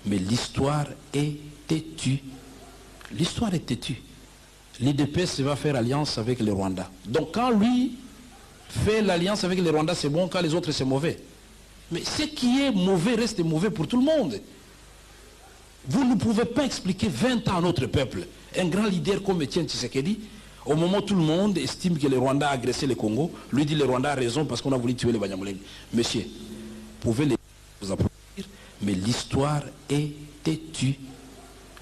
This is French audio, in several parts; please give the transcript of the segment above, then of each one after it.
Mais l'histoire est têtue. L'histoire est têtue. L'IDPS va faire alliance avec le Rwanda. Donc quand lui fait l'alliance avec le Rwanda, c'est bon, quand les autres, c'est mauvais. Mais ce qui est mauvais reste mauvais pour tout le monde. Vous ne pouvez pas expliquer 20 ans à notre peuple. Un grand leader comme Etienne Tshisekedi, au moment où tout le monde estime que le Rwanda a agressé le Congo, lui dit le Rwanda a raison parce qu'on a voulu tuer les Banyamulenge. Monsieur, vous pouvez vous applaudir, mais l'histoire est têtue.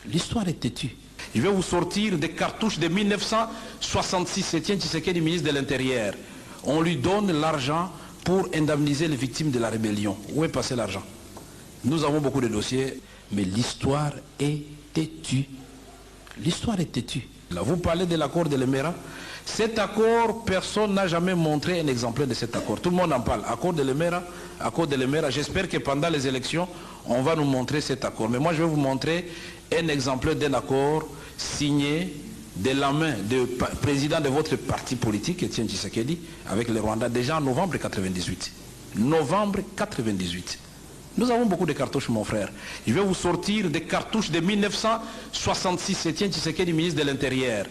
L'histoire est têtue. Je vais vous sortir des cartouches de 1966. Etienne Tshisekedi, ministre de l'Intérieur. On lui donne l'argent pour indemniser les victimes de la rébellion. Où est passé l'argent? Nous avons beaucoup de dossiers, mais l'histoire est têtue. L'histoire est têtue. Là, vous parlez de l'accord de l'Emera. Cet accord, personne n'a jamais montré un exemplaire de cet accord. Tout le monde en parle. Accord de l'Emera. J'espère que pendant les élections, on va nous montrer cet accord. Mais moi, je vais vous montrer un exemplaire d'un accord signé de la main du président de votre parti politique, Etienne Tshisekedi, avec le Rwanda, déjà en novembre 1998. Novembre 1998. Nous avons beaucoup de cartouches, mon frère. Je vais vous sortir des cartouches de 1966. Etienne Tshisekedi, ministre de l'Intérieur.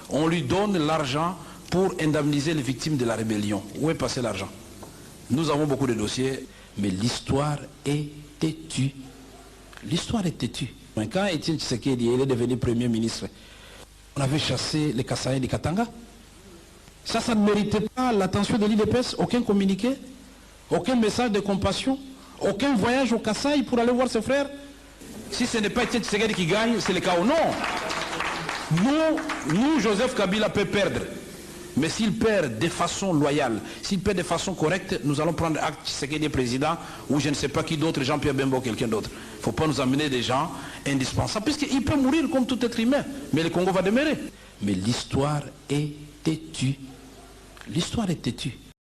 On lui donne l'argent pour indemniser les victimes de la rébellion. Où est passé l'argent? Nous avons beaucoup de dossiers, mais l'histoire est têtue. L'histoire est têtue. Quand Etienne Tshisekedi est devenu Premier ministre, on avait chassé les Kassaïens de Katanga. Ça ne méritait pas l'attention de l'IDPS, aucun communiqué, aucun message de compassion, aucun voyage au Kasaï pour aller voir ses frères. Si ce n'est pas Etienne Tshisekedi qui gagne, c'est le chaos. Non. Nous, Joseph Kabila peut perdre. Mais s'il perd de façon loyale, s'il perd de façon correcte, nous allons prendre acte Tshisekedi président, ou je ne sais pas qui d'autre, Jean-Pierre Bemba, quelqu'un d'autre. Il ne faut pas nous amener des gens indispensables, puisqu'il peut mourir comme tout être humain, mais le Congo va demeurer. Mais l'histoire est têtue. L'histoire est têtue.